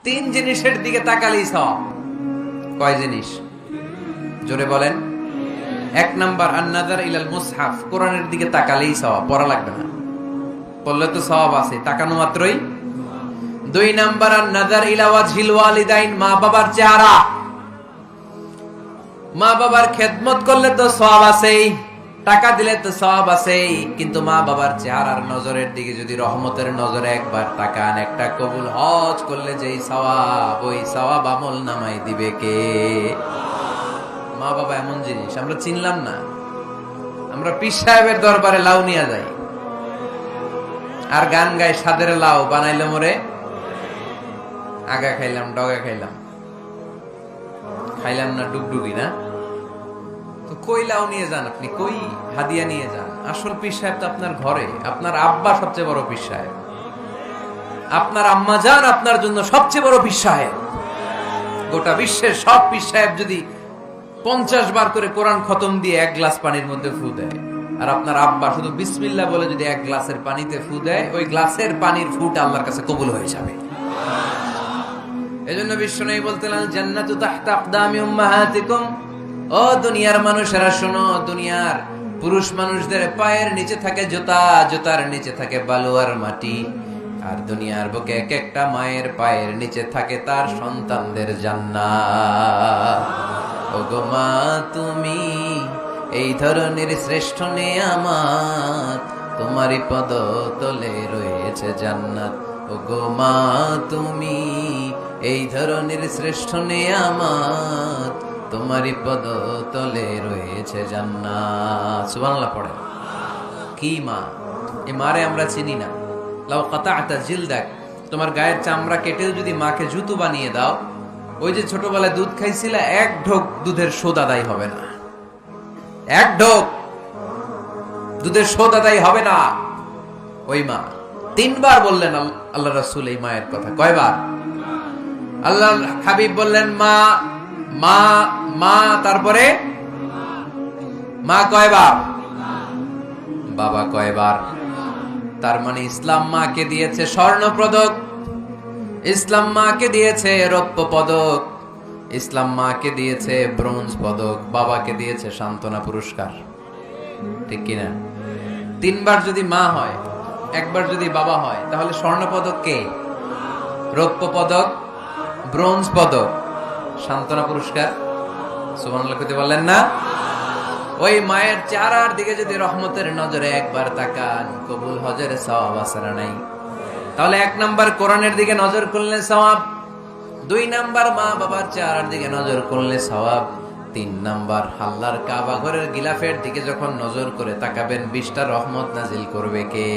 তিন জিনিসের দিকে তাকালেই সওয়াব। কয় জিনিস? জোরে বলেন। এক নাম্বার আন-নাযার ইলাল মুসহাফ, কোরআনের দিকে তাকালেই সওয়াব, পড়া লাগবে না, পড়লে তো সওয়াব আছে, তাকানো মাত্রই। দুই নাম্বার আন-নাযার ইলা ওয়াজহিল ওয়ালিদাইন, মা বাবার চেহারা, মা বাবার খেদমত করলে তো সওয়াব আছেই, টাকা দিলে তো সওয়াব আছেই, কিন্তু মা বাবার চেহারার নজরের দিকে যদি রহমতের নজরে একবার তাকান, একটা কবুল হজ করলে যেই সওয়াব, ওই সওয়াব আমল নামাই দিবে কে? মা বাবা এমন জিনিস আমরা চিনলাম না। আমরা পীর সাহেবের দরবারে লাউ নিয়ে যাই আর গান গাই, সাদের লাউ বানাইলে মোরে আগা খাইলাম, ডগা খাইলাম, খাইলাম না ডুগডুগি না। তো কই লাউ নিয়ে যান আপনি, কই হাদিয়া নিয়ে যান? আসল পীর সাহেব তো আপনার ঘরে। আপনার আব্বা সবচেয়ে বড় পীর সাহেব, আপনার আম্মা জান আপনার জন্য সবচেয়ে বড় পীর সাহেব। গোটা বিশ্বের সব পীর সাহেব যদি 50 বার করে কোরআন খতম দিয়ে এক গ্লাস পানির মধ্যে ফু দেয়, আর আপনার আব্বা শুধু বিসমিল্লাহ বলে যদি এক গ্লাসের পানিতে ফু দেয়, ওই গ্লাসের পানির ফুটা আল্লাহর কাছে কবুল হয়ে যাবে। এজন্য বিশ্বনবী বলতেন, আল জান্নাতু তাহতা আকদামি উম্মাহাতিকুম। ও দুনিয়ার মানুষেরা শোনো, দুনিয়ার পুরুষ মানুষদের পায়ের নিচে থাকে জুতা, জুতার নিচে থাকে বালু আর মাটি, আর দুনিয়ার বুকে এক একটা মায়ের পায়ের নিচে থাকে তার সন্তানদের জান্নাত। ওগো মা তুমি এই ধরনের শ্রেষ্ঠ নেয়ামত, তোমারই পদ তলে রয়েছে জান্নাত। ওগো মা তুমি এই ধরনের শ্রেষ্ঠ নেয়ামত, তোমারই পদ তলে রয়েছে জান্নাত। সুবহানাল্লাহ পড়ে। কি মা? এই মারে আমরা চিনি না। লাউ কাতা'তা জিলদাক, তোমার গায়ের চামড়া কেটেও যদি মাকে জুতো বানিয়ে দাও, ওই যে ছোটবেলায় দুধ খাইছিলা, এক ঢোক দুধের শোধ আদায় হবে না। এক ঢোক দুধের শোধ আদায় হবে না। ওই মা। 3 বার বললেন আল্লাহ রাসূল এই মায়ের কথা। কয়বার? আল্লাহ হাবিব বললেন মা মা মা, তারপরে মা কয়বার? বাবা কয়বার? তার মানে ইসলাম মাকে দিয়েছে স্বর্ণ পদক, ইসলাম মাকে দিয়েছে রৌপ্য পদক, ইসলাম মাকে দিয়েছে ব্রোঞ্জ পদক, বাবাকে দিয়েছে সান্ত্বনা পুরস্কার। ঠিক কিনা? 3 বার যদি মা হয়, একবার যদি বাবা হয়, তাহলে স্বর্ণ পদক কে? রৌপ্য পদক, ব্রোঞ্জ পদক, সান্ত্বনা পুরস্কার। সুবহানাল্লাহ কইতে বললেন না? ওই মায়ের চেহারার দিকে যদি রহমতের নজরে একবার তাকান, কবুল হজের সওয়াব আছে না নাই? তাহলে 1 নাম্বার কোরআনের দিকে নজর করলে সওয়াব, 2 নাম্বার মা বাবার চেহারার দিকে নজর করলে সওয়াব, 3 নাম্বার আল্লাহর কাবা ঘরের গিলাফের দিকে যখন নজর করে তাকাবেন, 20টা রহমত নাজিল করবে কে?